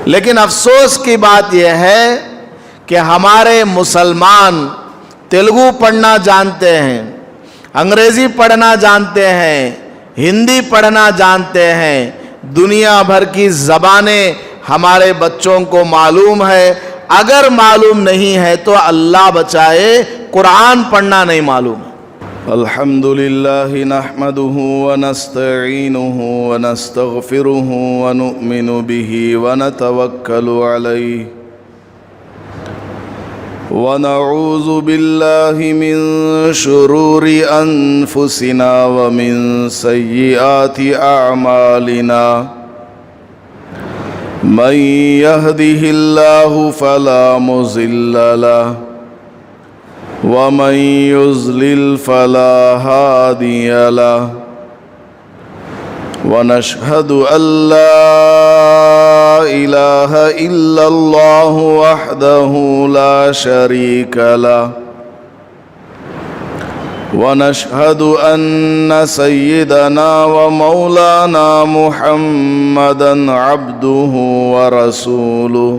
لیکن افسوس کی بات یہ ہے کہ ہمارے مسلمان تیلگو پڑھنا جانتے ہیں، انگریزی پڑھنا جانتے ہیں، ہندی پڑھنا جانتے ہیں، دنیا بھر کی زبانیں ہمارے بچوں کو معلوم ہے، اگر معلوم نہیں ہے تو اللہ بچائے قرآن پڑھنا نہیں معلوم ہے۔ الحمدللہ نحمده ونستعینه ونستغفره ونؤمن به ونتوکل علیہ ونعوذ باللہ من شرور انفسنا ومن سیئات اعمالنا من يهده الله فلا مضل له ومن يضلل فلا هادي له ونشهد أن لا إله إلا الله وحده لا شريك له ونشهد أن سيدنا ومولانا محمدا عبده ورسوله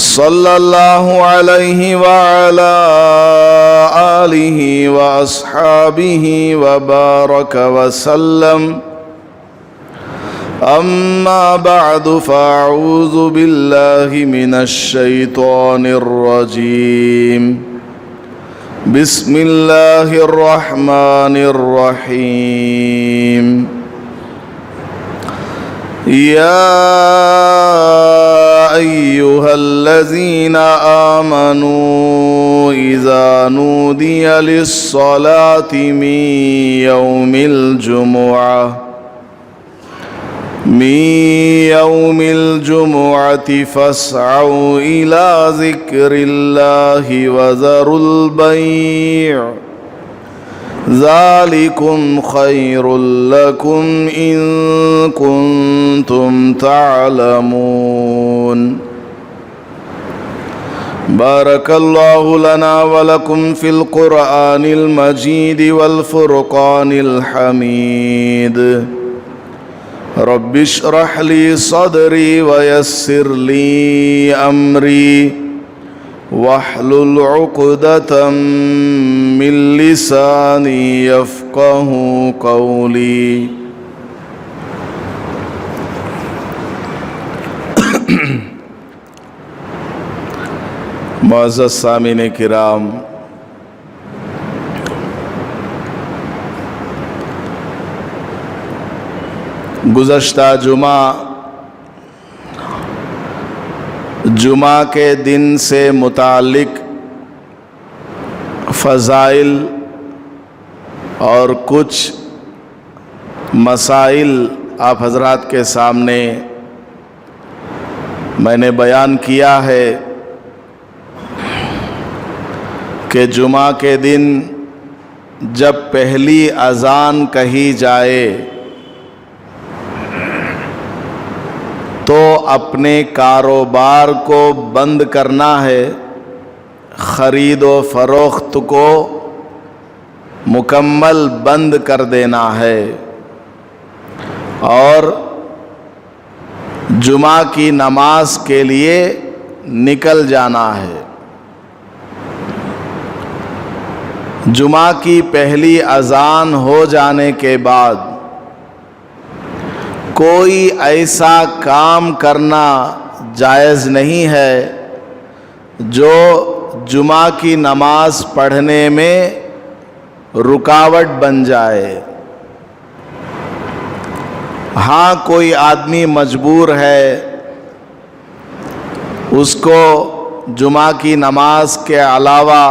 صلى الله عليه وعلى آله وأصحابه وبارك وسلم أما بعد فأعوذ بالله من الشيطان الرجيم بسم الله الرحمن الرحيم يا أيها الذين آمنوا إذا نودي للصلاة من يوم الجمعة فاسعوا إلى ذكر الله وذروا البيع ذلكم خير لكم إن كنتم تعلمون بارك الله لنا ولكم في القرآن المجيد والفرقان الحميد رب اشرح لي صدري ويسر لي أمري واحلل عقدة من لساني يفقه قولي معزز سامعین کرام، گزشتہ جمعہ کے دن سے متعلق فضائل اور کچھ مسائل آپ حضرات کے سامنے میں نے بیان کیا ہے کہ جمعہ کے دن جب پہلی اذان کہی جائے تو اپنے کاروبار کو بند کرنا ہے، خرید و فروخت کو مکمل بند کر دینا ہے اور جمعہ کی نماز کے لیے نکل جانا ہے۔ جمعہ کی پہلی اذان ہو جانے کے بعد کوئی ایسا کام کرنا جائز نہیں ہے جو جمعہ کی نماز پڑھنے میں رکاوٹ بن جائے۔ ہاں کوئی آدمی مجبور ہے، اس کو جمعہ کی نماز کے علاوہ،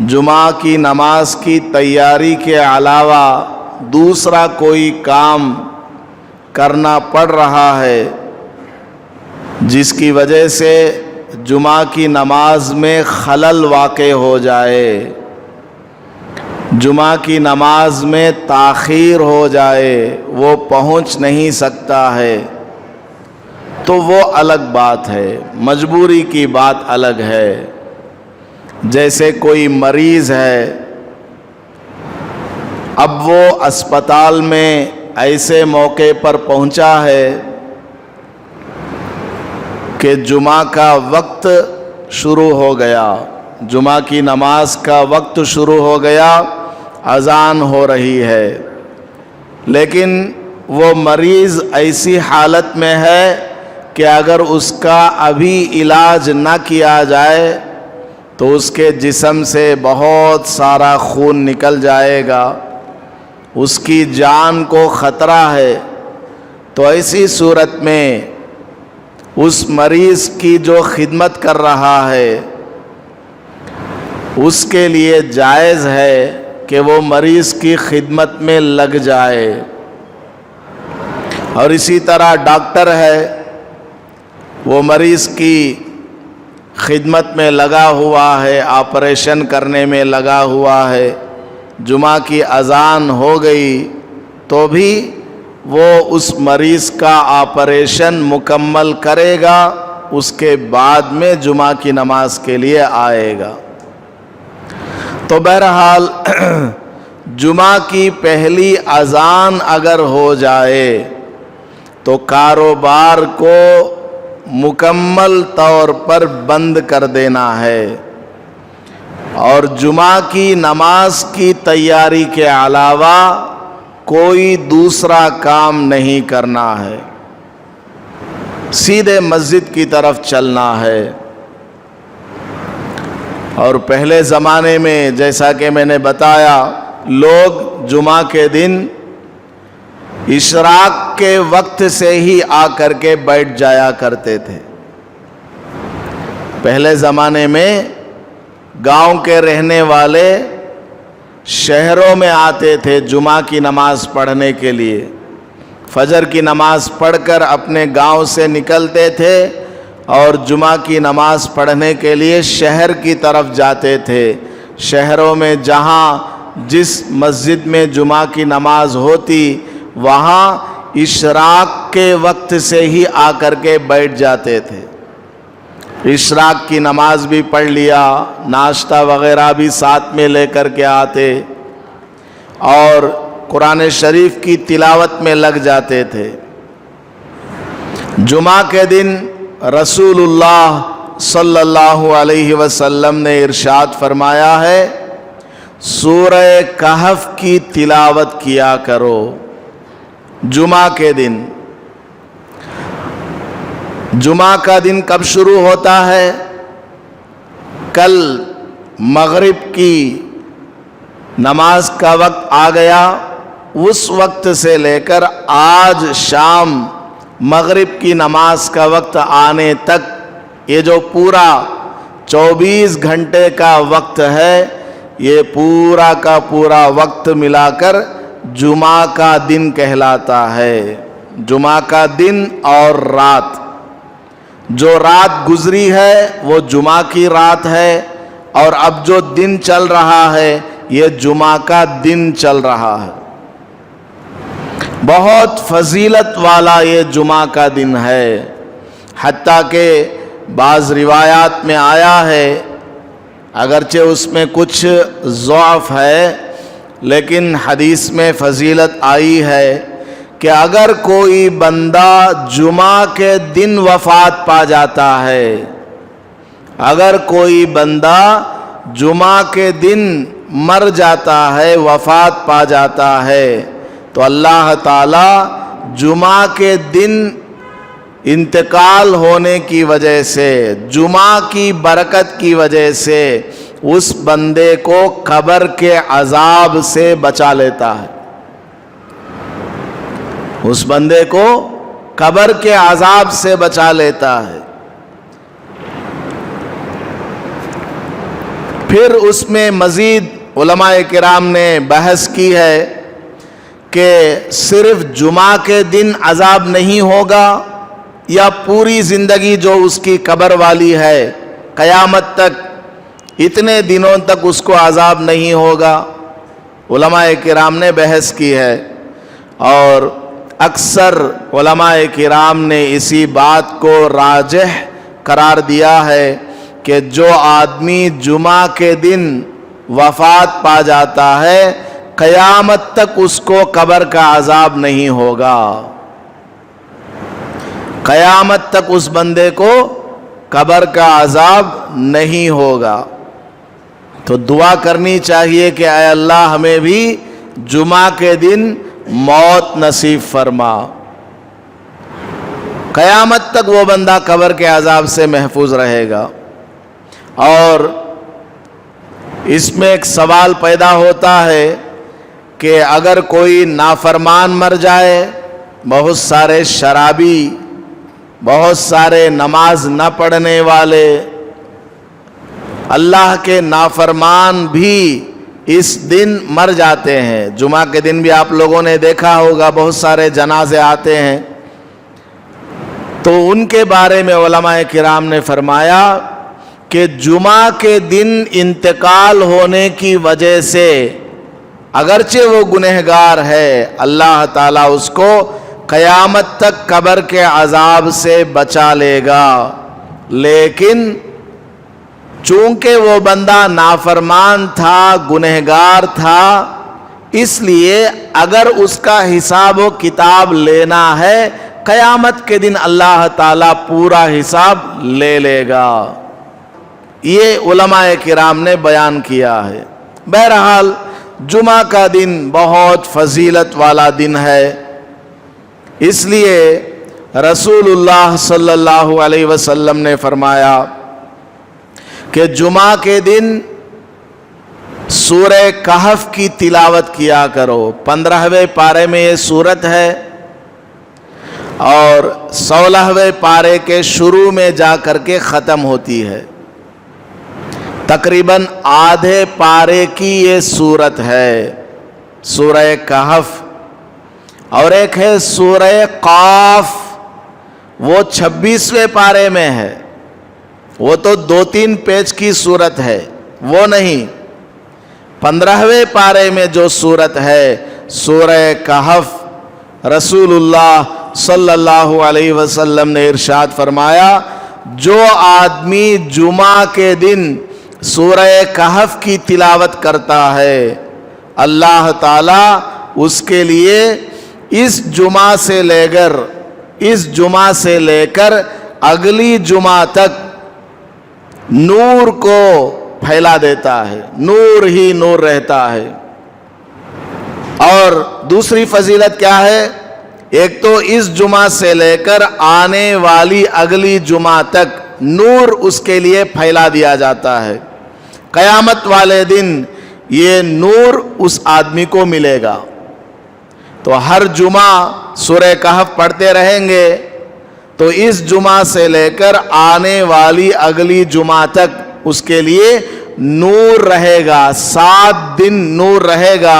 جمعہ کی نماز کی تیاری کے علاوہ دوسرا کوئی کام کرنا پڑ رہا ہے جس کی وجہ سے جمعہ کی نماز میں خلل واقع ہو جائے، جمعہ کی نماز میں تاخیر ہو جائے، وہ پہنچ نہیں سکتا ہے، تو وہ الگ بات ہے، مجبوری کی بات الگ ہے۔ جیسے کوئی مریض ہے، اب وہ اسپتال میں ایسے موقع پر پہنچا ہے کہ جمعہ کا وقت شروع ہو گیا، جمعہ کی نماز کا وقت شروع ہو گیا، اذان ہو رہی ہے، لیکن وہ مریض ایسی حالت میں ہے کہ اگر اس کا ابھی علاج نہ کیا جائے تو اس کے جسم سے بہت سارا خون نکل جائے گا، اس کی جان کو خطرہ ہے۔ تو ایسی صورت میں اس مریض کی جو خدمت کر رہا ہے اس کے لیے جائز ہے کہ وہ مریض کی خدمت میں لگ جائے۔ اور اسی طرح ڈاکٹر ہے، وہ مریض کی خدمت میں لگا ہوا ہے، آپریشن کرنے میں لگا ہوا ہے، جمعہ کی اذان ہو گئی تو بھی وہ اس مریض کا آپریشن مکمل کرے گا، اس کے بعد میں جمعہ کی نماز کے لیے آئے گا۔ تو بہرحال جمعہ کی پہلی اذان اگر ہو جائے تو کاروبار کو مکمل طور پر بند کر دینا ہے، اور جمعہ کی نماز کی تیاری کے علاوہ کوئی دوسرا کام نہیں کرنا ہے، سیدھے مسجد کی طرف چلنا ہے۔ اور پہلے زمانے میں جیسا کہ میں نے بتایا، لوگ جمعہ کے دن اشراق کے وقت سے ہی آ کر کے بیٹھ جایا کرتے تھے۔ پہلے زمانے میں گاؤں کے رہنے والے شہروں میں آتے تھے جمعہ کی نماز پڑھنے کے لیے، فجر کی نماز پڑھ کر اپنے گاؤں سے نکلتے تھے اور جمعہ کی نماز پڑھنے کے لیے شہر کی طرف جاتے تھے۔ شہروں میں جہاں جس مسجد میں جمعہ کی نماز ہوتی وہاں اشراق کے وقت سے ہی آ کر کے بیٹھ جاتے تھے، اشراق کی نماز بھی پڑھ لیا، ناشتہ وغیرہ بھی ساتھ میں لے کر کے آتے اور قرآن شریف کی تلاوت میں لگ جاتے تھے۔ جمعہ کے دن رسول اللہ صلی اللہ علیہ وسلم نے ارشاد فرمایا ہے، سورہ کہف کی تلاوت کیا کرو جمعہ کے دن۔ جمعہ کا دن کب شروع ہوتا ہے؟ کل مغرب کی نماز کا وقت آ گیا، اس وقت سے لے کر آج شام مغرب کی نماز کا وقت آنے تک یہ جو پورا 24 گھنٹے کا وقت ہے، یہ پورا کا پورا وقت ملا کر جمعہ کا دن کہلاتا ہے۔ جمعہ کا دن اور رات، جو رات گزری ہے وہ جمعہ کی رات ہے، اور اب جو دن چل رہا ہے یہ جمعہ کا دن چل رہا ہے۔ بہت فضیلت والا یہ جمعہ کا دن ہے، حتیٰ کہ بعض روایات میں آیا ہے، اگرچہ اس میں کچھ ضعف ہے لیکن حدیث میں فضیلت آئی ہے کہ اگر کوئی بندہ جمعہ کے دن وفات پا جاتا ہے، اگر کوئی بندہ جمعہ کے دن مر جاتا ہے، وفات پا جاتا ہے، تو اللہ تعالی جمعہ کے دن انتقال ہونے کی وجہ سے، جمعہ کی برکت کی وجہ سے اس بندے کو قبر کے عذاب سے بچا لیتا ہے، اس بندے کو قبر کے عذاب سے بچا لیتا ہے۔ پھر اس میں مزید علماء کرام نے بحث کی ہے کہ صرف جمعہ کے دن عذاب نہیں ہوگا یا پوری زندگی جو اس کی قبر والی ہے قیامت تک اتنے دنوں تک اس کو عذاب نہیں ہوگا۔ علماء کرام نے بحث کی ہے اور اکثر علماء کرام نے اسی بات کو راجح قرار دیا ہے کہ جو آدمی جمعہ کے دن وفات پا جاتا ہے قیامت تک اس کو قبر کا عذاب نہیں ہوگا، قیامت تک اس بندے کو قبر کا عذاب نہیں ہوگا۔ تو دعا کرنی چاہیے کہ اے اللہ ہمیں بھی جمعہ کے دن موت نصیب فرما۔ قیامت تک وہ بندہ قبر کے عذاب سے محفوظ رہے گا۔ اور اس میں ایک سوال پیدا ہوتا ہے کہ اگر کوئی نافرمان مر جائے، بہت سارے شرابی، بہت سارے نماز نہ پڑھنے والے، اللہ کے نافرمان بھی اس دن مر جاتے ہیں۔ جمعہ کے دن بھی آپ لوگوں نے دیکھا ہوگا بہت سارے جنازے آتے ہیں۔ تو ان کے بارے میں علماء کرام نے فرمایا کہ جمعہ کے دن انتقال ہونے کی وجہ سے اگرچہ وہ گنہگار ہے، اللہ تعالیٰ اس کو قیامت تک قبر کے عذاب سے بچا لے گا، لیکن چونکہ وہ بندہ نافرمان تھا، گنہگار تھا، اس لیے اگر اس کا حساب و کتاب لینا ہے، قیامت کے دن اللہ تعالیٰ پورا حساب لے لے گا۔ یہ علماء کرام نے بیان کیا ہے۔ بہرحال جمعہ کا دن بہت فضیلت والا دن ہے، اس لیے رسول اللہ صلی اللہ علیہ وسلم نے فرمایا کہ جمعہ کے دن سورہ کہف کی تلاوت کیا کرو۔ 15ویں پارے میں یہ سورت ہے اور 16ویں پارے کے شروع میں جا کر کے ختم ہوتی ہے۔ تقریباً آدھے پارے کی یہ سورت ہے، سورہ کہف۔ اور ایک ہے سورہ قاف، وہ 26ویں پارے میں ہے، وہ تو 2-3 پیج کی سورت ہے، وہ نہیں۔ 15ویں پارے میں جو سورت ہے سورہ کہف، رسول اللہ صلی اللہ علیہ وسلم نے ارشاد فرمایا جو آدمی جمعہ کے دن سورہ کہف کی تلاوت کرتا ہے، اللہ تعالیٰ اس کے لیے اس جمعہ سے لے کر اگلی جمعہ تک نور کو پھیلا دیتا ہے، نور ہی نور رہتا ہے۔ اور دوسری فضیلت کیا ہے؟ ایک تو اس جمعہ سے لے کر آنے والی اگلی جمعہ تک نور اس کے لیے پھیلا دیا جاتا ہے۔ قیامت والے دن یہ نور اس آدمی کو ملے گا۔ تو ہر جمعہ سورہ کہف پڑھتے رہیں گے تو اس جمعہ سے لے کر آنے والی اگلی جمعہ تک اس کے لیے نور رہے گا، 7 دن نور رہے گا۔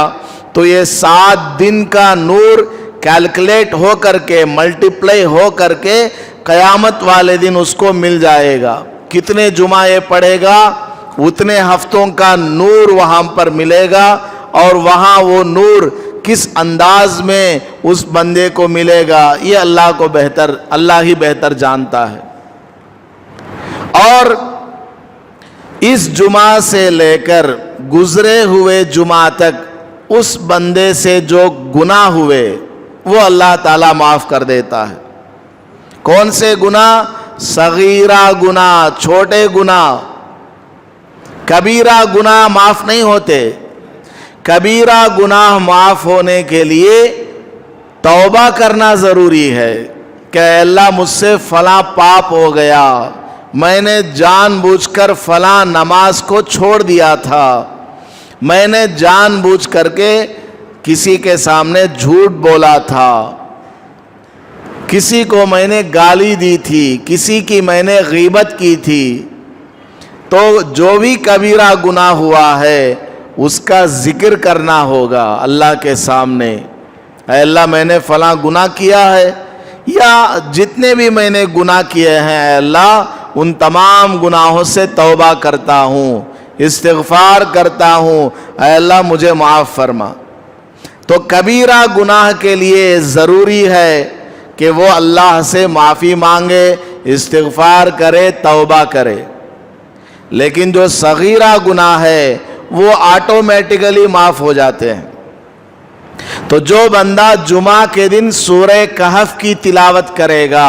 تو یہ 7 دن کا نور کیلکولیٹ ہو کر کے، ملٹیپلائی ہو کر کے قیامت والے دن اس کو مل جائے گا۔ کتنے جمعہ یہ پڑھے گا اتنے ہفتوں کا نور وہاں پر ملے گا، اور وہاں وہ نور کس انداز میں اس بندے کو ملے گا یہ اللہ ہی بہتر جانتا ہے۔ اور اس جمعہ سے لے کر گزرے ہوئے جمعہ تک اس بندے سے جو گناہ ہوئے وہ اللہ تعالیٰ معاف کر دیتا ہے۔ کون سے گناہ؟ صغیرہ گناہ، چھوٹے گناہ۔ کبیرہ گناہ معاف نہیں ہوتے۔ کبیرہ گناہ معاف ہونے کے لیے توبہ کرنا ضروری ہے کہ اے اللہ مجھ سے فلاں پاپ ہو گیا، میں نے جان بوجھ کر فلاں نماز کو چھوڑ دیا تھا، میں نے جان بوجھ کر کے کسی کے سامنے جھوٹ بولا تھا، کسی کو میں نے گالی دی تھی، کسی کی میں نے غیبت کی تھی۔ تو جو بھی کبیرہ گناہ ہوا ہے اس کا ذکر کرنا ہوگا اللہ کے سامنے، اے اللہ میں نے فلاں گناہ کیا ہے، یا جتنے بھی میں نے گناہ کیے ہیں اے اللہ ان تمام گناہوں سے توبہ کرتا ہوں، استغفار کرتا ہوں، اے اللہ مجھے معاف فرما۔ تو کبیرہ گناہ کے لیے ضروری ہے کہ وہ اللہ سے معافی مانگے، استغفار کرے، توبہ کرے۔ لیکن جو صغیرہ گناہ ہے وہ آٹومیٹکلی معاف ہو جاتے ہیں۔ تو جو بندہ جمعہ کے دن سورہ کہف کی تلاوت کرے گا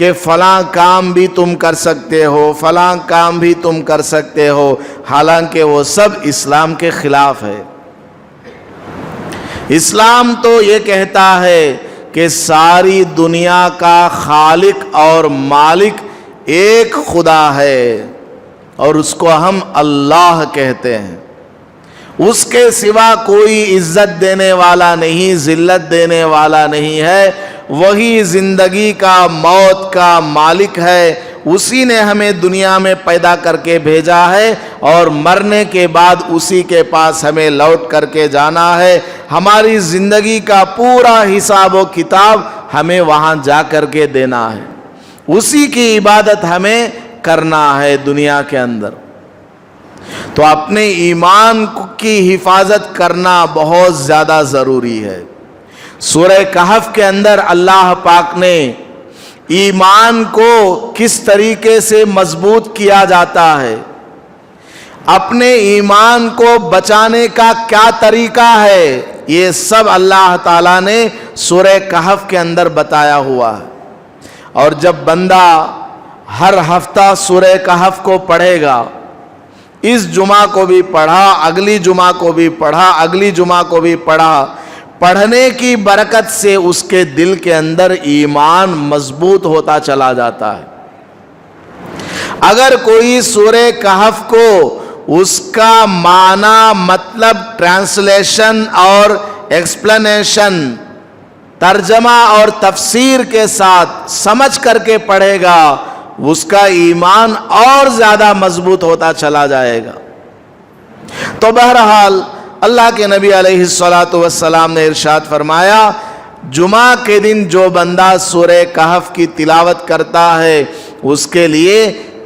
کہ فلاں کام بھی تم کر سکتے ہو، فلاں کام بھی تم کر سکتے ہو، حالانکہ وہ سب اسلام کے خلاف ہے۔ اسلام تو یہ کہتا ہے کہ ساری دنیا کا خالق اور مالک ایک خدا ہے، اور اس کو ہم اللہ کہتے ہیں۔ اس کے سوا کوئی عزت دینے والا نہیں، ذلت دینے والا نہیں ہے۔ وہی زندگی کا، موت کا مالک ہے۔ اسی نے ہمیں دنیا میں پیدا کر کے بھیجا ہے، اور مرنے کے بعد اسی کے پاس ہمیں لوٹ کر کے جانا ہے۔ ہماری زندگی کا پورا حساب و کتاب ہمیں وہاں جا کر کے دینا ہے۔ اسی کی عبادت ہمیں کرنا ہے دنیا کے اندر۔ تو اپنے ایمان کی حفاظت کرنا بہت زیادہ ضروری ہے۔ سورہ کہف کے اندر اللہ پاک نے ایمان کو کس طریقے سے مضبوط کیا جاتا ہے، اپنے ایمان کو بچانے کا کیا طریقہ ہے، یہ سب اللہ تعالیٰ نے سورہ کہف کے اندر بتایا ہوا ہے۔ اور جب بندہ ہر ہفتہ سورہ کہف کو پڑھے گا، اس جمعہ کو بھی پڑھا، اگلی جمعہ کو بھی پڑھا، اگلی جمعہ کو بھی پڑھا، پڑھنے کی برکت سے اس کے دل کے اندر ایمان مضبوط ہوتا چلا جاتا ہے۔ اگر کوئی سورہ کہف کو اس کا معنی، مطلب، ٹرانسلیشن اور ایکسپلینیشن، ترجمہ اور تفسیر کے ساتھ سمجھ کر کے پڑھے گا، اس کا ایمان اور زیادہ مضبوط ہوتا چلا جائے گا۔ تو بہرحال اللہ کے نبی علیہ السلام نے ارشاد فرمایا، جمعہ کے دن جو بندہ سورہ کہف کی تلاوت کرتا ہے، اس کے لیے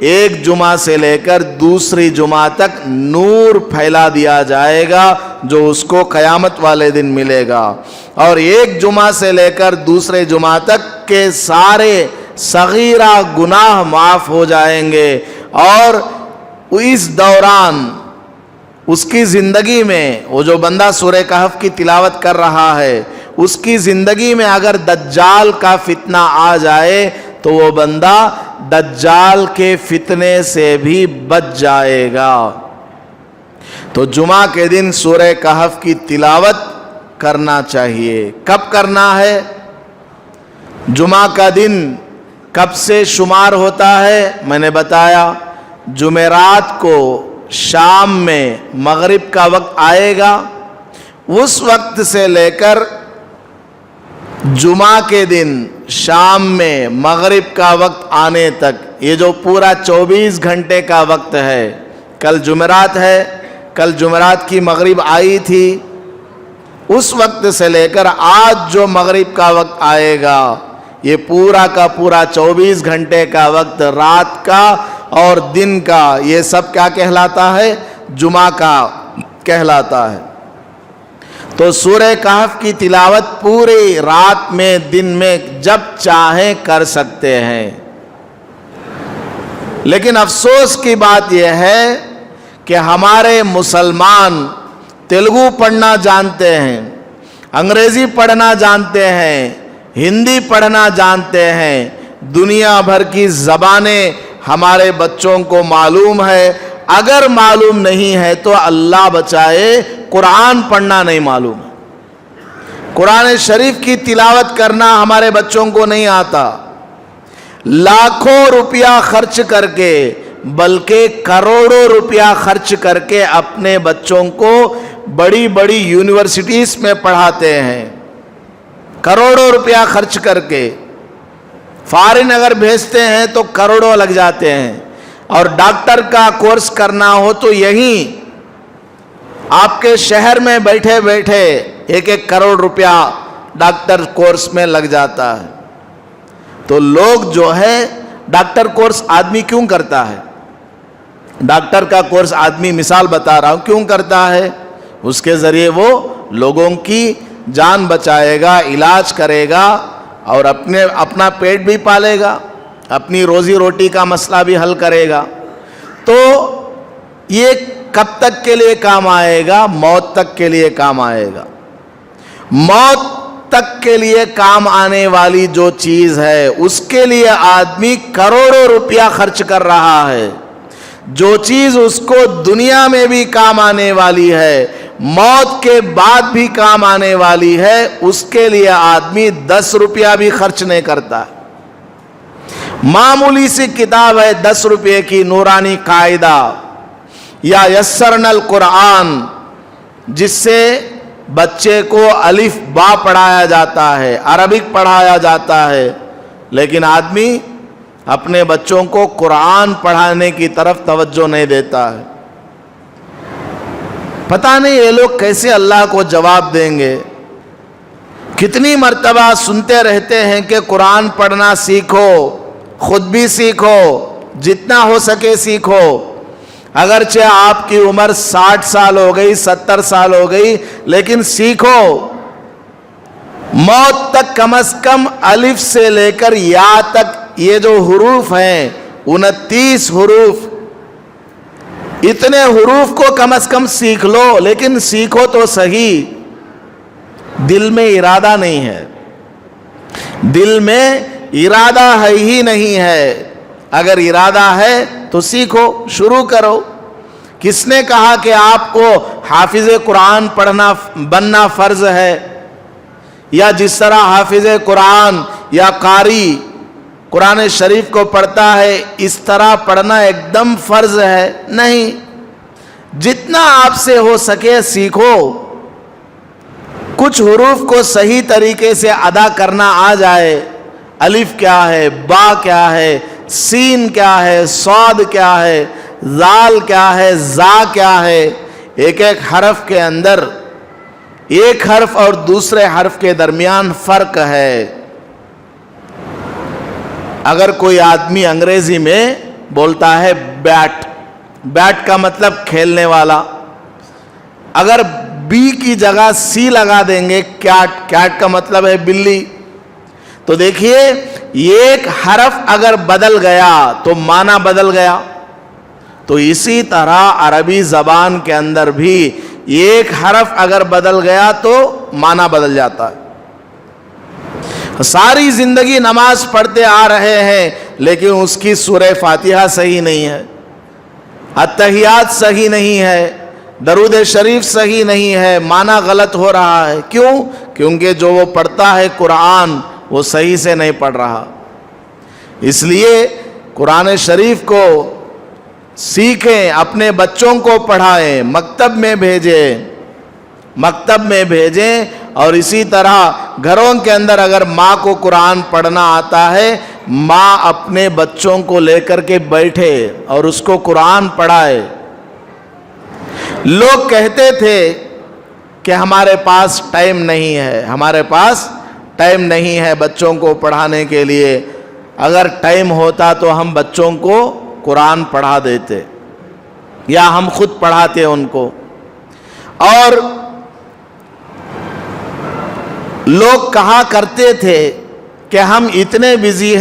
ایک جمعہ سے لے کر دوسری جمعہ تک نور پھیلا دیا جائے گا، جو اس کو قیامت والے دن ملے گا۔ اور ایک جمعہ سے لے کر دوسرے جمعہ تک کے سارے صغیرہ گناہ معاف ہو جائیں گے۔ اور اس دوران اس کی زندگی میں، وہ جو بندہ سورہ کہف کی تلاوت کر رہا ہے، اس کی زندگی میں اگر دجال کا فتنہ آ جائے تو وہ بندہ دجال کے فتنے سے بھی بچ جائے گا۔ تو جمعہ کے دن سورہ کہف کی تلاوت کرنا چاہیے۔ کب کرنا ہے؟ جمعہ کا دن کب سے شمار ہوتا ہے؟ میں نے بتایا، جمعرات کو شام میں مغرب کا وقت آئے گا، اس وقت سے لے کر جمعہ کے دن شام میں مغرب کا وقت آنے تک، یہ جو پورا 24 گھنٹے کا وقت ہے، کل جمعرات ہے، کل جمعرات کی مغرب آئی تھی، اس وقت سے لے کر آج جو مغرب کا وقت آئے گا، یہ پورا کا پورا 24 گھنٹے کا وقت، رات کا اور دن کا، یہ سب کیا کہلاتا ہے؟ جمعہ کا کہلاتا ہے۔ تو سورہ کہف کی تلاوت پوری رات میں، دن میں، جب چاہیں کر سکتے ہیں۔ لیکن افسوس کی بات یہ ہے کہ ہمارے مسلمان تیلگو پڑھنا جانتے ہیں، انگریزی پڑھنا جانتے ہیں، ہندی پڑھنا جانتے ہیں، دنیا بھر کی زبانیں ہمارے بچوں کو معلوم ہے۔ اگر معلوم نہیں ہے تو اللہ بچائے قرآن پڑھنا نہیں معلوم، قرآن شریف کی تلاوت کرنا ہمارے بچوں کو نہیں آتا۔ لاکھوں روپیہ خرچ کر کے، بلکہ کروڑوں روپیہ خرچ کر کے اپنے بچوں کو بڑی بڑی یونیورسٹیز میں پڑھاتے ہیں، کروڑوں روپیہ خرچ کر کے۔ فارن اگر بھیجتے ہیں تو کروڑوں لگ جاتے ہیں، اور ڈاکٹر کا کورس کرنا ہو تو یہیں آپ کے شہر میں بیٹھے بیٹھے 1-1 کروڑ روپیہ ڈاکٹر کورس میں لگ جاتا ہے۔ تو لوگ جو ہے، ڈاکٹر کورس آدمی کیوں کرتا ہے؟ ڈاکٹر کا کورس آدمی، مثال بتا رہا ہوں، کیوں کرتا ہے؟ اس کے ذریعے وہ لوگوں کی جان بچائے گا، علاج کرے گا، اور اپنا پیٹ بھی پالے گا، اپنی روزی روٹی کا مسئلہ بھی حل کرے گا۔ تو یہ کب تک کے لیے کام آئے گا؟ موت تک کے لیے کام آئے گا۔ موت تک کے لیے کام آنے والی جو چیز ہے اس کے لیے آدمی کروڑوں روپیہ خرچ کر رہا ہے. جو چیز اس کو دنیا میں بھی کام آنے والی ہے, موت کے بعد بھی کام آنے والی ہے, اس کے لیے آدمی 10 روپیہ بھی خرچ نہیں کرتا. معمولی سی کتاب ہے 10 روپے کی, نورانی قاعدہ یا یسرنا القرآن, جس سے بچے کو الف با پڑھایا جاتا ہے, عربک پڑھایا جاتا ہے, لیکن آدمی اپنے بچوں کو قرآن پڑھانے کی طرف توجہ نہیں دیتا ہے. پتہ نہیں یہ لوگ کیسے اللہ کو جواب دیں گے. کتنی مرتبہ سنتے رہتے ہیں کہ قرآن پڑھنا سیکھو, خود بھی سیکھو, جتنا ہو سکے سیکھو. اگرچہ آپ کی عمر 60 سال ہو گئی, 70 سال ہو گئی, لیکن سیکھو. موت تک کم از کم الف سے لے کر یا تک یہ جو حروف ہیں 29 حروف, اتنے حروف کو کم از کم سیکھ لو, لیکن سیکھو تو صحیح. دل میں ارادہ نہیں ہے, دل میں ارادہ ہے ہی نہیں ہے. اگر ارادہ ہے تو سیکھو, شروع کرو. کس نے کہا کہ آپ کو حافظ قرآن بننا فرض ہے, یا جس طرح حافظ قرآن یا قاری قرآن شریف کو پڑھتا ہے اس طرح پڑھنا ایک دم فرض ہے؟ نہیں. جتنا آپ سے ہو سکے سیکھو. کچھ حروف کو صحیح طریقے سے ادا کرنا آ جائے. الف کیا ہے, با کیا ہے, سین کیا ہے, صاد کیا ہے, زال کیا ہے, زا کیا ہے. ایک ایک حرف کے اندر, ایک حرف اور دوسرے حرف کے درمیان فرق ہے. اگر کوئی آدمی انگریزی میں بولتا ہے بیٹ, بیٹ کا مطلب کھیلنے والا, اگر بی کی جگہ سی لگا دیں گے کیٹ, کیٹ کا مطلب ہے بلی, تو دیکھیے ایک حرف اگر بدل گیا تو معنی بدل گیا. تو اسی طرح عربی زبان کے اندر بھی ایک حرف اگر بدل گیا تو معنی بدل جاتا ہے. ساری زندگی نماز پڑھتے آ رہے ہیں, لیکن اس کی سورہ فاتحہ صحیح نہیں ہے, اتحیات صحیح نہیں ہے, درود شریف صحیح نہیں ہے, معنی غلط ہو رہا ہے. کیوں؟ کیونکہ جو وہ پڑھتا ہے قرآن وہ صحیح سے نہیں پڑھ رہا. اس لیے قرآن شریف کو سیکھیں, اپنے بچوں کو پڑھائیں, مکتب میں بھیجیں. اور اسی طرح گھروں کے اندر اگر ماں کو قرآن پڑھنا آتا ہے, ماں اپنے بچوں کو لے کر کے بیٹھے اور اس کو قرآن پڑھائے. لوگ کہتے تھے کہ ہمارے پاس ٹائم نہیں ہے بچوں کو پڑھانے کے لیے. اگر ٹائم ہوتا تو ہم بچوں کو قرآن پڑھا دیتے, یا ہم خود پڑھاتے ان کو. اور لوگ کہا کرتے تھے کہ ہم اتنے بزی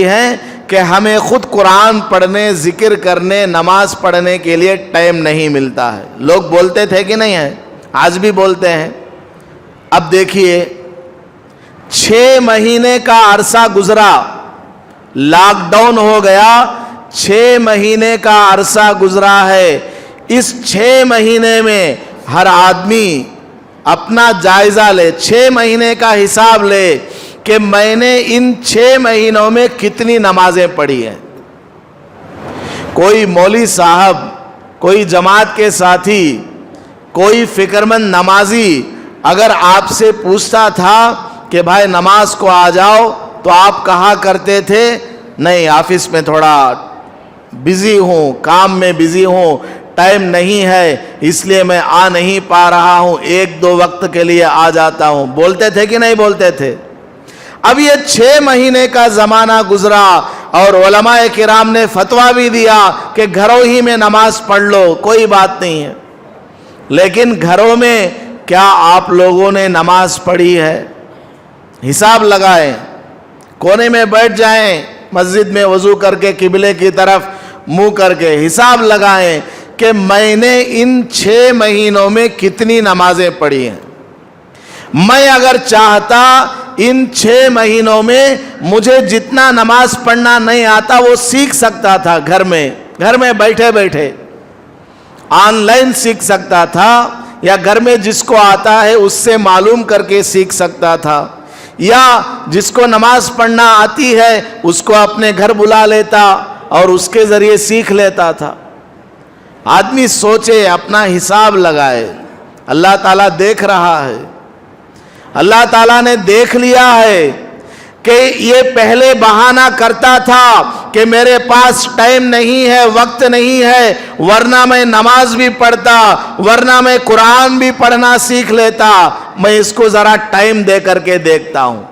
ہیں کہ ہمیں خود قرآن پڑھنے, ذکر کرنے, نماز پڑھنے کے لیے ٹائم نہیں ملتا ہے. لوگ بولتے تھے کہ نہیں ہے, آج بھی بولتے ہیں. اب دیکھیے 6 مہینے کا عرصہ گزرا, لاک ڈاؤن ہو گیا, 6 مہینے کا عرصہ گزرا ہے. اس 6 مہینے میں ہر آدمی اپنا جائزہ لے, 6 مہینے کا حساب لے کہ میں نے ان 6 مہینوں میں کتنی نمازیں پڑھی ہیں. کوئی مولوی صاحب, کوئی جماعت کے ساتھی, کوئی فکرمند نمازی اگر آپ سے پوچھتا تھا کہ بھائی نماز کو آ جاؤ, تو آپ کہا کرتے تھے نہیں, آفس میں تھوڑا بزی ہوں, کام میں بزی ہوں, ٹائم نہیں ہے, اس لیے میں آ نہیں پا رہا ہوں, 1-2 وقت کے لیے آ جاتا ہوں. بولتے تھے کہ نہیں بولتے تھے؟ اب یہ 6 مہینے کا زمانہ گزرا اور علماء کرام نے فتویٰ بھی دیا کہ گھروں ہی میں نماز پڑھ لو, کوئی بات نہیں ہے. لیکن گھروں میں کیا آپ لوگوں نے نماز پڑھی ہے؟ حساب لگائیں, کونے میں بیٹھ جائیں مسجد میں وضو کر کے قبلے کی طرف منہ کر کے, حساب لگائیں کہ میں نے ان 6 مہینوں میں کتنی نمازیں پڑھی ہیں. میں اگر چاہتا ان 6 مہینوں میں مجھے جتنا نماز پڑھنا نہیں آتا وہ سیکھ سکتا تھا، گھر میں بیٹھے بیٹھے آن لائن سیکھ سکتا تھا، یا گھر میں جس کو آتا ہے اس سے معلوم کر کے سیکھ سکتا تھا، یا جس کو نماز پڑھنا آتی ہے اس کو اپنے گھر بلا لیتا اور اس کے ذریعے سیکھ لیتا تھا۔ آدمی سوچے، اپنا حساب لگائے، اللہ تعالیٰ دیکھ رہا ہے، اللہ تعالیٰ نے دیکھ لیا ہے کہ یہ پہلے بہانہ کرتا تھا کہ میرے پاس ٹائم نہیں ہے، وقت نہیں ہے، ورنہ میں نماز بھی پڑھتا، ورنہ میں قرآن بھی پڑھنا سیکھ لیتا۔ میں اس کو ذرا ٹائم دے کر کے دیکھتا ہوں۔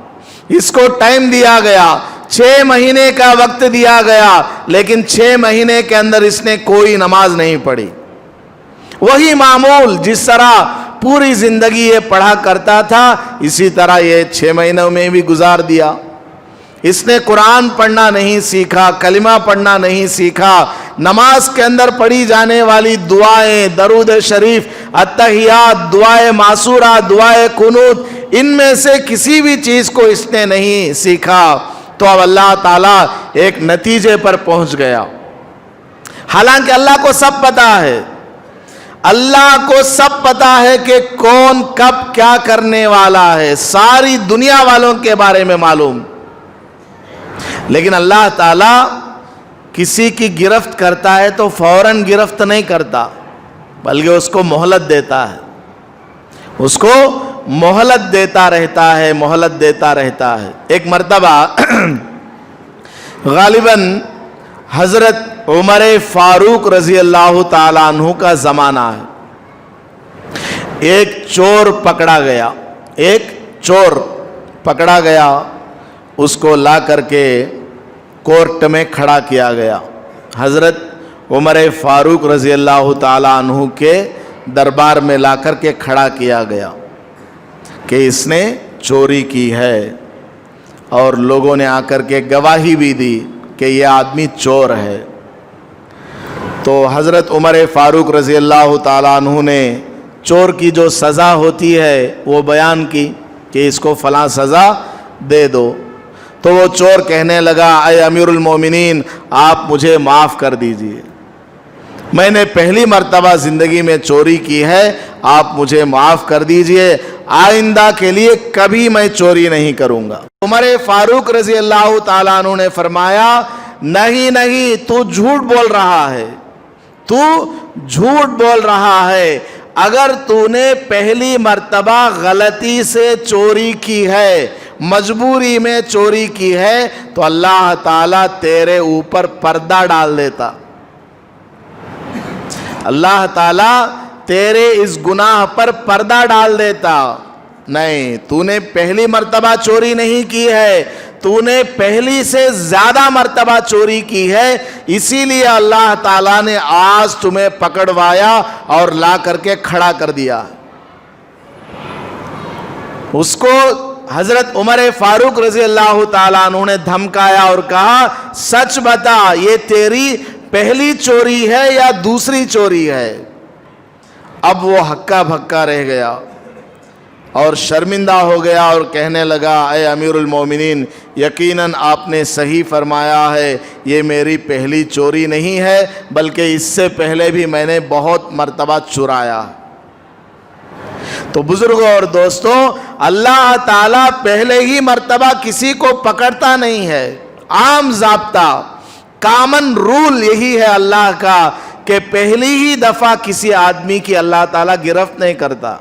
اس کو ٹائم دیا گیا، 6 مہینے کا وقت دیا گیا، لیکن 6 مہینے کے اندر اس نے کوئی نماز نہیں پڑھی۔ وہی معمول جس طرح پوری زندگی یہ پڑھا کرتا تھا، اسی طرح یہ 6 مہینوں میں بھی گزار دیا۔ اس نے قرآن پڑھنا نہیں سیکھا، کلمہ پڑھنا نہیں سیکھا، نماز کے اندر پڑھی جانے والی دعائیں، درود شریف، اتحیات، دعائے معصورہ، دعائے قنوت، ان میں سے کسی بھی چیز کو اس نے نہیں سیکھا۔ تو اب اللہ تعالیٰ ایک نتیجے پر پہنچ گیا، حالانکہ اللہ کو سب پتا ہے، اللہ کو سب پتا ہے کہ کون کب کیا کرنے والا ہے، ساری دنیا والوں کے بارے میں معلوم، لیکن اللہ تعالیٰ کسی کی گرفت کرتا ہے تو فوراً گرفت نہیں کرتا، بلکہ اس کو مہلت دیتا ہے، اس کو مہلت دیتا رہتا ہے، مہلت دیتا رہتا ہے۔ ایک مرتبہ غالباً حضرت عمر فاروق رضی اللہ تعالیٰ عنہ کا زمانہ ہے، ایک چور پکڑا گیا، ایک چور پکڑا گیا، اس کو لا کر کے کورٹ میں کھڑا کیا گیا، حضرت عمر فاروق رضی اللہ تعالیٰ عنہ کے دربار میں لا کر کے کھڑا کیا گیا کہ اس نے چوری کی ہے، اور لوگوں نے آ کر کے گواہی بھی دی کہ یہ آدمی چور ہے۔ تو حضرت عمر فاروق رضی اللہ تعالیٰ عنہ نے چور کی جو سزا ہوتی ہے وہ بیان کی کہ اس کو فلاں سزا دے دو۔ تو وہ چور کہنے لگا، اے امیر المومنین، آپ مجھے معاف کر دیجئے، میں نے پہلی مرتبہ زندگی میں چوری کی ہے، آپ مجھے معاف کر دیجئے، آئندہ کے لیے کبھی میں چوری نہیں کروں گا۔ عمر فاروق رضی اللہ تعالیٰ عنہ نے فرمایا، نہیں نہیں، تو جھوٹ بول رہا ہے، تو جھوٹ بول رہا ہے، اگر تو نے پہلی مرتبہ غلطی سے چوری کی ہے، مجبوری میں چوری کی ہے، تو اللہ تعالیٰ تیرے اوپر پردہ ڈال دیتا، اللہ تعالیٰ تیرے اس گناہ پر پردہ ڈال دیتا۔ نہیں، تو نے پہلی مرتبہ چوری نہیں کی ہے، تو نے پہلی سے زیادہ مرتبہ چوری کی ہے، اسی لیے اللہ تعالیٰ نے آج تمہیں پکڑوایا اور لا کر کے کھڑا کر دیا۔ اس کو حضرت عمر فاروق رضی اللہ تعالیٰ عنہ نے دھمکایا اور کہا، سچ بتا، یہ تیری پہلی چوری ہے یا دوسری چوری ہے؟ اب وہ ہکا بھکا رہ گیا اور شرمندہ ہو گیا اور کہنے لگا، اے امیر المومنین، یقیناً آپ نے صحیح فرمایا ہے، یہ میری پہلی چوری نہیں ہے، بلکہ اس سے پہلے بھی میں نے بہت مرتبہ چرایا۔ تو بزرگوں اور دوستوں، اللہ تعالیٰ پہلے ہی مرتبہ کسی کو پکڑتا نہیں ہے، عام ضابطہ، کامن رول یہی ہے اللہ کا کہ پہلی ہی دفعہ کسی آدمی کی اللہ تعالیٰ گرفت نہیں کرتا،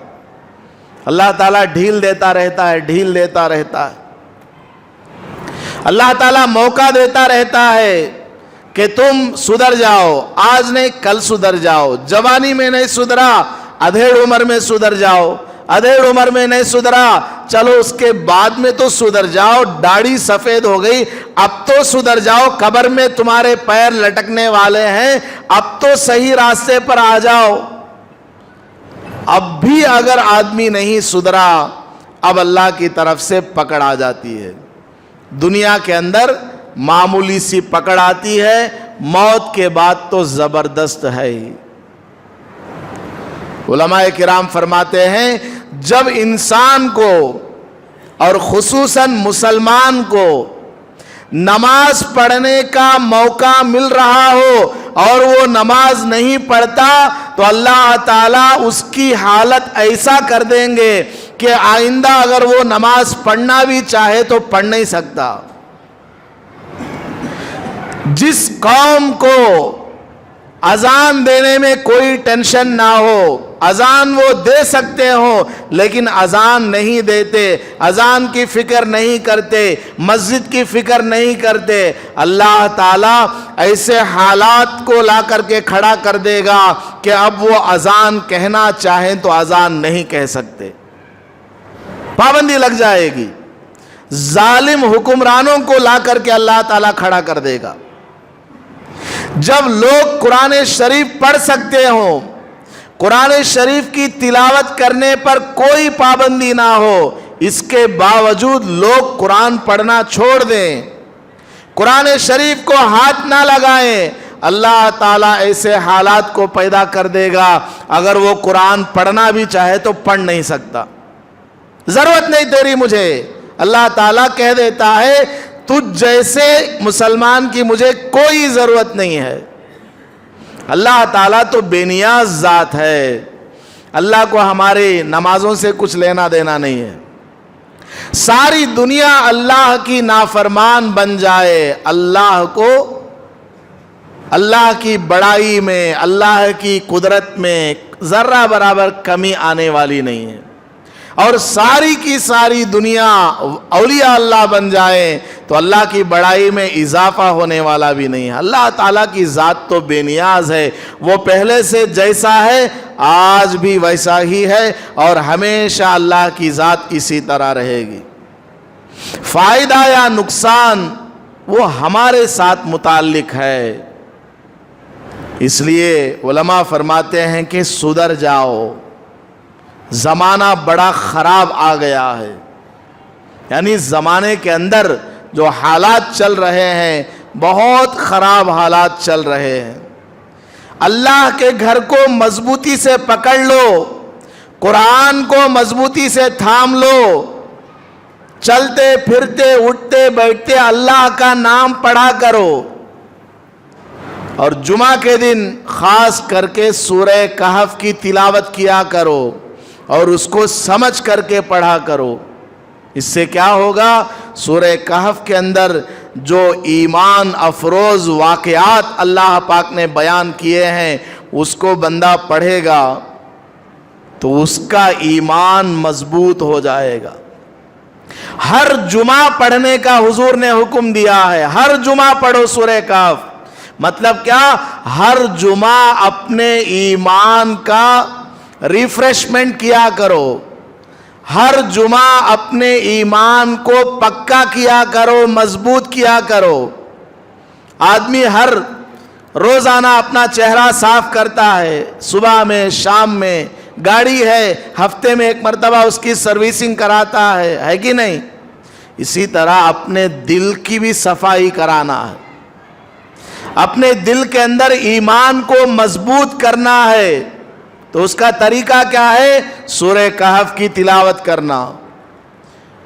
اللہ تعالیٰ ڈھیل دیتا رہتا ہے، ڈھیل دیتا رہتا ہے، اللہ تعالیٰ موقع دیتا رہتا ہے کہ تم سدھر جاؤ، آج نہیں کل سدھر جاؤ، جوانی میں نہیں سدھرا، ادھیڑ عمر میں سدھر جاؤ، ادھیڑ عمر میں نہیں سدھرا، چلو اس کے بعد میں تو سدھر جاؤ، داڑھی سفید ہو گئی، اب تو سدھر جاؤ، قبر میں تمہارے پیر لٹکنے والے ہیں، اب تو صحیح راستے پر آ جاؤ۔ اب بھی اگر آدمی نہیں سدھرا، اب اللہ کی طرف سے پکڑ آ جاتی ہے، دنیا کے اندر معمولی سی پکڑ آتی ہے، موت کے بعد تو زبردست ہے ہی۔ علماء کرام فرماتے ہیں جب انسان کو اور خصوصاً مسلمان کو نماز پڑھنے کا موقع مل رہا ہو اور وہ نماز نہیں پڑھتا تو اللہ تعالیٰ اس کی حالت ایسا کر دیں گے کہ آئندہ اگر وہ نماز پڑھنا بھی چاہے تو پڑھ نہیں سکتا۔ جس قوم کو اذان دینے میں کوئی ٹینشن نہ ہو، اذان وہ دے سکتے ہوں لیکن اذان نہیں دیتے، اذان کی فکر نہیں کرتے، مسجد کی فکر نہیں کرتے، اللہ تعالیٰ ایسے حالات کو لا کر کے کھڑا کر دے گا کہ اب وہ اذان کہنا چاہیں تو اذان نہیں کہہ سکتے، پابندی لگ جائے گی۔ ظالم حکمرانوں کو لا کر کے اللہ تعالیٰ کھڑا کر دے گا۔ جب لوگ قرآن شریف پڑھ سکتے ہوں، قرآن شریف کی تلاوت کرنے پر کوئی پابندی نہ ہو، اس کے باوجود لوگ قرآن پڑھنا چھوڑ دیں، قرآن شریف کو ہاتھ نہ لگائیں، اللہ تعالیٰ ایسے حالات کو پیدا کر دے گا اگر وہ قرآن پڑھنا بھی چاہے تو پڑھ نہیں سکتا۔ ضرورت نہیں تیری مجھے، اللہ تعالیٰ کہہ دیتا ہے تجھ جیسے مسلمان کی مجھے کوئی ضرورت نہیں ہے۔ اللہ تعالیٰ تو بے نیاز ذات ہے، اللہ کو ہماری نمازوں سے کچھ لینا دینا نہیں ہے۔ ساری دنیا اللہ کی نافرمان بن جائے، اللہ کو اللہ کی بڑائی میں، اللہ کی قدرت میں ذرہ برابر کمی آنے والی نہیں ہے، اور ساری کی ساری دنیا اولیاء اللہ بن جائے تو اللہ کی بڑائی میں اضافہ ہونے والا بھی نہیں ہے۔ اللہ تعالیٰ کی ذات تو بے نیاز ہے، وہ پہلے سے جیسا ہے آج بھی ویسا ہی ہے اور ہمیشہ اللہ کی ذات اسی طرح رہے گی۔ فائدہ یا نقصان وہ ہمارے ساتھ متعلق ہے، اس لیے علماء فرماتے ہیں کہ سدھر جاؤ، زمانہ بڑا خراب آ گیا ہے، یعنی زمانے کے اندر جو حالات چل رہے ہیں بہت خراب حالات چل رہے ہیں۔ اللہ کے گھر کو مضبوطی سے پکڑ لو، قرآن کو مضبوطی سے تھام لو، چلتے پھرتے اٹھتے بیٹھتے اللہ کا نام پڑھا کرو، اور جمعہ کے دن خاص کر کے سورہ کہف کی تلاوت کیا کرو اور اس کو سمجھ کر کے پڑھا کرو۔ اس سے کیا ہوگا؟ سورہ کہف کے اندر جو ایمان افروز واقعات اللہ پاک نے بیان کیے ہیں اس کو بندہ پڑھے گا تو اس کا ایمان مضبوط ہو جائے گا۔ ہر جمعہ پڑھنے کا حضور نے حکم دیا ہے، ہر جمعہ پڑھو سورہ کہف۔ مطلب کیا؟ ہر جمعہ اپنے ایمان کا ریفریشمنٹ کیا کرو، ہر جمعہ اپنے ایمان کو پکا کیا کرو، مضبوط کیا کرو۔ آدمی ہر روزانہ اپنا چہرہ صاف کرتا ہے، صبح میں شام میں، گاڑی ہے ہفتے میں ایک مرتبہ اس کی سروسنگ کراتا ہے کہ نہیں؟ اسی طرح اپنے دل کی بھی صفائی کرانا ہے، اپنے دل کے اندر ایمان کو مضبوط کرنا ہے۔ تو اس کا طریقہ کیا ہے؟ سورہ کہف کی تلاوت کرنا۔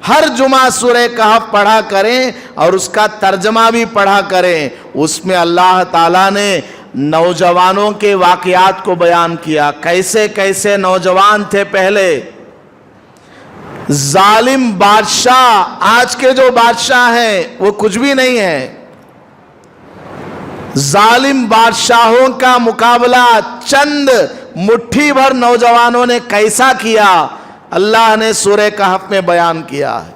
ہر جمعہ سورہ کہف پڑھا کریں اور اس کا ترجمہ بھی پڑھا کریں۔ اس میں اللہ تعالیٰ نے نوجوانوں کے واقعات کو بیان کیا، کیسے کیسے نوجوان تھے پہلے۔ ظالم بادشاہ، آج کے جو بادشاہ ہیں وہ کچھ بھی نہیں ہیں، ظالم بادشاہوں کا مقابلہ چند مٹھی بھر نوجوانوں نے کیسا کیا، اللہ نے سورہ کہف میں بیان کیا ہے۔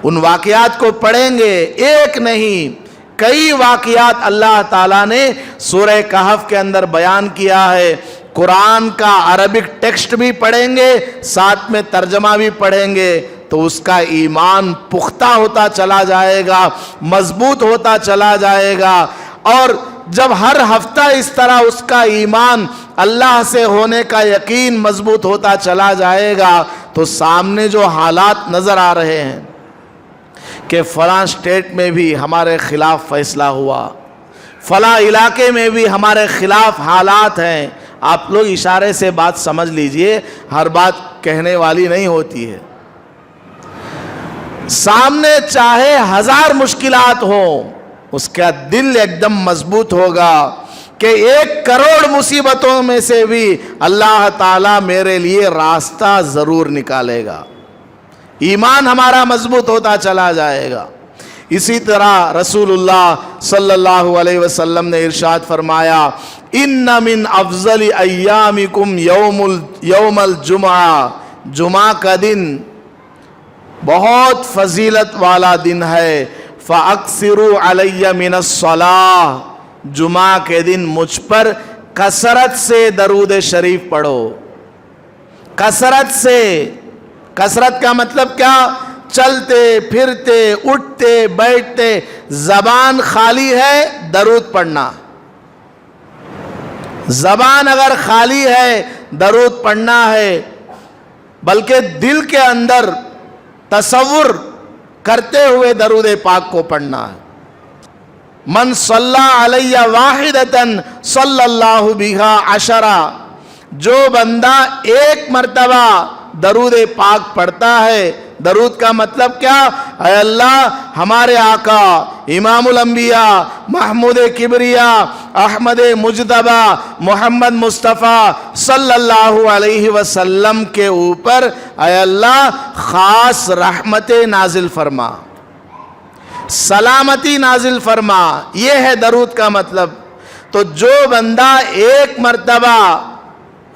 ان واقعات کو پڑھیں گے، ایک نہیں کئی واقعات اللہ تعالیٰ نے سورہ کہف کے اندر بیان کیا ہے۔ قرآن کا عربک ٹیکسٹ بھی پڑھیں گے، ساتھ میں ترجمہ بھی پڑھیں گے تو اس کا ایمان پختہ ہوتا چلا جائے گا، مضبوط ہوتا چلا جائے گا۔ اور جب ہر ہفتہ اس طرح اس کا ایمان اللہ سے ہونے کا یقین مضبوط ہوتا چلا جائے گا تو سامنے جو حالات نظر آ رہے ہیں کہ فلاں اسٹیٹ میں بھی ہمارے خلاف فیصلہ ہوا، فلاں علاقے میں بھی ہمارے خلاف حالات ہیں، آپ لوگ اشارے سے بات سمجھ لیجئے، ہر بات کہنے والی نہیں ہوتی ہے۔ سامنے چاہے 1000 مشکلات ہوں، اس کا دل ایک دم مضبوط ہوگا کہ 1 کروڑ مصیبتوں میں سے بھی اللہ تعالیٰ میرے لیے راستہ ضرور نکالے گا۔ ایمان ہمارا مضبوط ہوتا چلا جائے گا۔ اسی طرح رسول اللہ صلی اللہ علیہ وسلم نے ارشاد فرمایا، ان من افضل ایامکم یوم الجمعہ، جمعہ کا دن بہت فضیلت والا دن ہے، فاکثروا علی من الصلاۃ، جمعہ کے دن مجھ پر کثرت سے درود شریف پڑھو۔ کثرت سے، کثرت کا مطلب کیا؟ چلتے پھرتے اٹھتے بیٹھتے زبان خالی ہے درود پڑھنا، زبان اگر خالی ہے درود پڑھنا ہے، بلکہ دل کے اندر تصور کرتے ہوئے درود پاک کو پڑھنا ہے۔ من صلی علی واحدۃ صلی اللہ بہا عشرہ، جو بندہ 1 مرتبہ درود پاک پڑھتا ہے، درود کا مطلب کیا؟ اے اللہ ہمارے آقا امام الانبیاء محمود کبریاء احمد مجتبی محمد مصطفیٰ صلی اللہ علیہ وسلم کے اوپر اے اللہ خاص رحمت نازل فرما، سلامتی نازل فرما، یہ ہے درود کا مطلب۔ تو جو بندہ 1 مرتبہ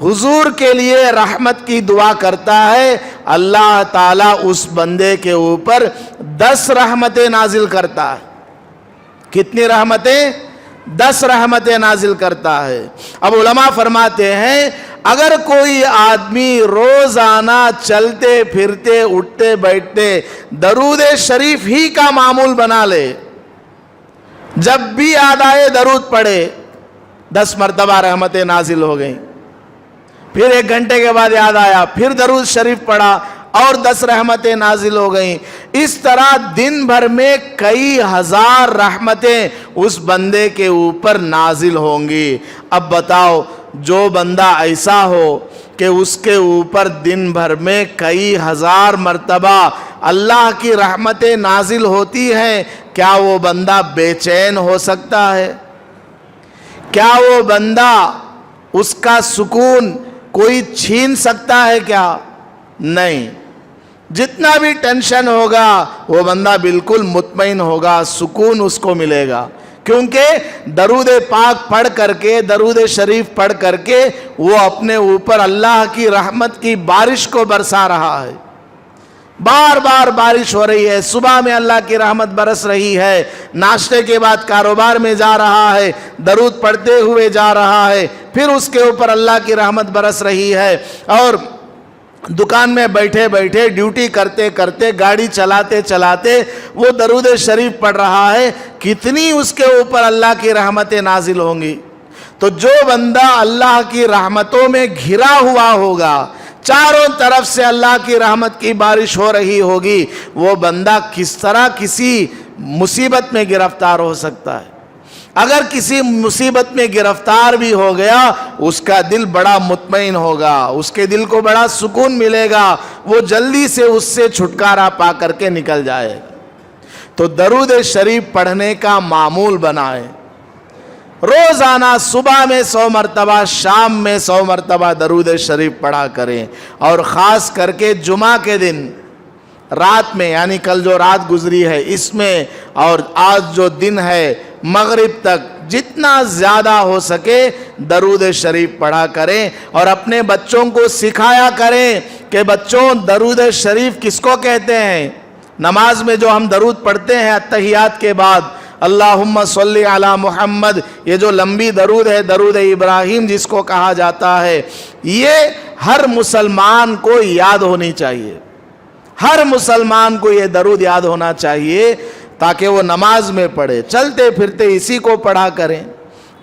حضور کے لیے رحمت کی دعا کرتا ہے، اللہ تعالیٰ اس بندے کے اوپر 10 رحمتیں نازل کرتا ہے۔ کتنی رحمتیں؟ 10 رحمتیں نازل کرتا ہے۔ اب علماء فرماتے ہیں اگر کوئی آدمی روزانہ چلتے پھرتے اٹھتے بیٹھتے درود شریف ہی کا معمول بنا لے، جب بھی یاد آئے درود پڑھے، 10 مرتبہ رحمتیں نازل ہو گئیں۔ پھر 1 گھنٹے کے بعد یاد آیا، پھر درود شریف پڑھا اور 10 رحمتیں نازل ہو گئیں۔ اس طرح دن بھر میں کئی ہزار رحمتیں اس بندے کے اوپر نازل ہوں گی۔ اب بتاؤ، جو بندہ ایسا ہو کہ اس کے اوپر دن بھر میں کئی ہزار مرتبہ اللہ کی رحمتیں نازل ہوتی ہیں، کیا وہ بندہ بے چین ہو سکتا ہے؟ کیا وہ بندہ، اس کا سکون کوئی چھین سکتا ہے کیا؟ نہیں۔ جتنا بھی ٹینشن ہوگا وہ بندہ بالکل مطمئن ہوگا، سکون اس کو ملے گا، کیونکہ درود پاک پڑھ کر کے، درود شریف پڑھ کر کے وہ اپنے اوپر اللہ کی رحمت کی بارش کو برسا رہا ہے۔ بار بار بارش ہو رہی ہے، صبح میں اللہ کی رحمت برس رہی ہے، ناشتے کے بعد کاروبار میں جا رہا ہے، درود پڑھتے ہوئے جا رہا ہے، پھر اس کے اوپر اللہ کی رحمت برس رہی ہے، اور دکان میں بیٹھے بیٹھے ڈیوٹی کرتے کرتے گاڑی چلاتے چلاتے وہ درود شریف پڑھ رہا ہے، کتنی اس کے اوپر اللہ کی رحمتیں نازل ہوں گی۔ تو جو بندہ اللہ کی رحمتوں میں گھرا ہوا ہوگا، چاروں طرف سے اللہ کی رحمت کی بارش ہو رہی ہوگی، وہ بندہ کس طرح کسی مصیبت میں گرفتار ہو سکتا ہے؟ اگر کسی مصیبت میں گرفتار بھی ہو گیا، اس کا دل بڑا مطمئن ہوگا، اس کے دل کو بڑا سکون ملے گا، وہ جلدی سے اس سے چھٹکارا پا کر کے نکل جائے گا۔ تو درود شریف پڑھنے کا معمول بنائیں، روزانہ صبح میں 100 مرتبہ، شام میں 100 مرتبہ درود شریف پڑھا کریں، اور خاص کر کے جمعہ کے دن رات میں، یعنی کل جو رات گزری ہے اس میں، اور آج جو دن ہے مغرب تک جتنا زیادہ ہو سکے درود شریف پڑھا کریں، اور اپنے بچوں کو سکھایا کریں کہ بچوں درود شریف کس کو کہتے ہیں۔ نماز میں جو ہم درود پڑھتے ہیں اتحیات کے بعد، اللہم صلی علی محمد، یہ جو لمبی درود ہے، درود ابراہیم جس کو کہا جاتا ہے، یہ ہر مسلمان کو یاد ہونی چاہیے، ہر مسلمان کو یہ درود یاد ہونا چاہیے، تاکہ وہ نماز میں پڑھے، چلتے پھرتے اسی کو پڑھا کریں،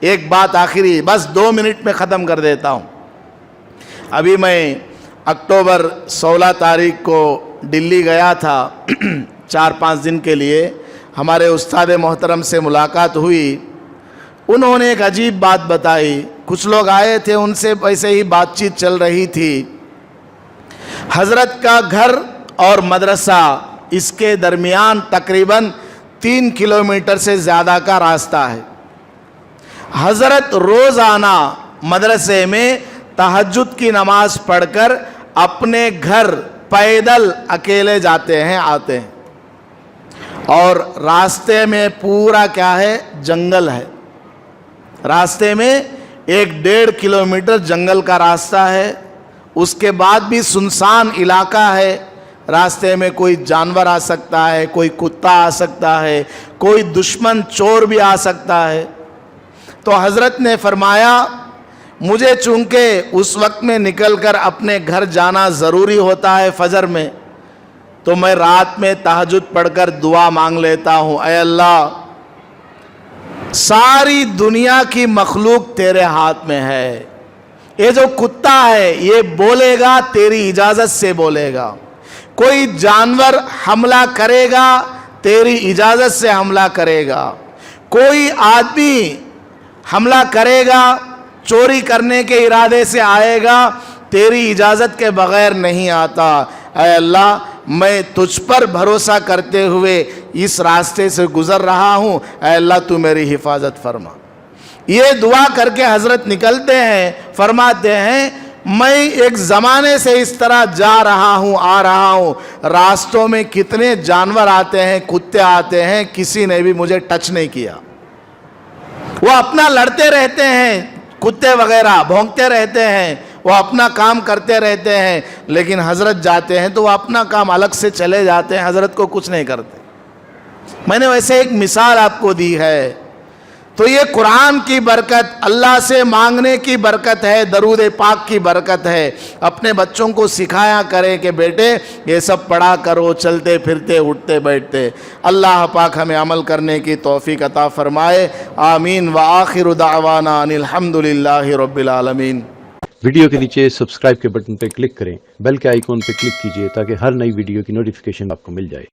ایک بات آخری، بس 2 منٹ میں ختم کر دیتا ہوں. ابھی میں اکتوبر 16 تاریخ کو دلی گیا تھا 4-5 دن کے لیے. ہمارے استاد محترم سے ملاقات ہوئی. انہوں نے ایک عجیب بات بتائی. کچھ لوگ آئے تھے، ان سے ویسے ہی بات چیت چل رہی تھی. حضرت کا گھر اور مدرسہ اس کے درمیان تقریباً 3 کلومیٹر سے زیادہ کا راستہ ہے. حضرت روزانہ مدرسے میں تہجد کی نماز پڑھ کر اپنے گھر پیدل اکیلے جاتے ہیں، آتے ہیں. اور راستے میں پورا کیا ہے؟ جنگل ہے. راستے میں 1-1.5 کلومیٹر جنگل کا راستہ ہے. اس کے بعد بھی سنسان علاقہ ہے. راستے میں کوئی جانور آ سکتا ہے، کوئی کتا آ سکتا ہے، کوئی دشمن چور بھی آ سکتا ہے. تو حضرت نے فرمایا مجھے چونکہ اس وقت میں نکل کر اپنے گھر جانا ضروری ہوتا ہے فجر میں، تو میں رات میں تہجد پڑھ کر دعا مانگ لیتا ہوں، اے اللہ ساری دنیا کی مخلوق تیرے ہاتھ میں ہے. یہ جو کتا ہے یہ بولے گا تیری اجازت سے بولے گا. کوئی جانور حملہ کرے گا تیری اجازت سے حملہ کرے گا. کوئی آدمی حملہ کرے گا چوری کرنے کے ارادے سے آئے گا، تیری اجازت کے بغیر نہیں آتا. اے اللہ میں تجھ پر بھروسہ کرتے ہوئے اس راستے سے گزر رہا ہوں، اے اللہ تو میری حفاظت فرما. یہ دعا کر کے حضرت نکلتے ہیں. فرماتے ہیں میں ایک زمانے سے اس طرح جا رہا ہوں، آ رہا ہوں، راستوں میں کتنے جانور آتے ہیں، کتے آتے ہیں، کسی نے بھی مجھے ٹچ نہیں کیا. وہ اپنا لڑتے رہتے ہیں، کتے وغیرہ بھونکتے رہتے ہیں، وہ اپنا کام کرتے رہتے ہیں. لیکن حضرت جاتے ہیں تو وہ اپنا کام الگ سے چلے جاتے ہیں، حضرت کو کچھ نہیں کرتے. میں نے ویسے ایک مثال آپ کو دی ہے. تو یہ قرآن کی برکت، اللہ سے مانگنے کی برکت ہے، درود پاک کی برکت ہے. اپنے بچوں کو سکھایا کریں کہ بیٹے یہ سب پڑھا کرو، چلتے پھرتے اٹھتے بیٹھتے. اللہ پاک ہمیں عمل کرنے کی توفیق عطا فرمائے. آمین. وآخر دعوانا ان الحمد للہ رب العالمین. ویڈیو کے نیچے سبسکرائب کے بٹن پہ کلک کریں، بیل کے آئیکن پہ کلک کیجئے تاکہ ہر نئی ویڈیو کی نوٹیفیکیشن آپ کو مل جائے.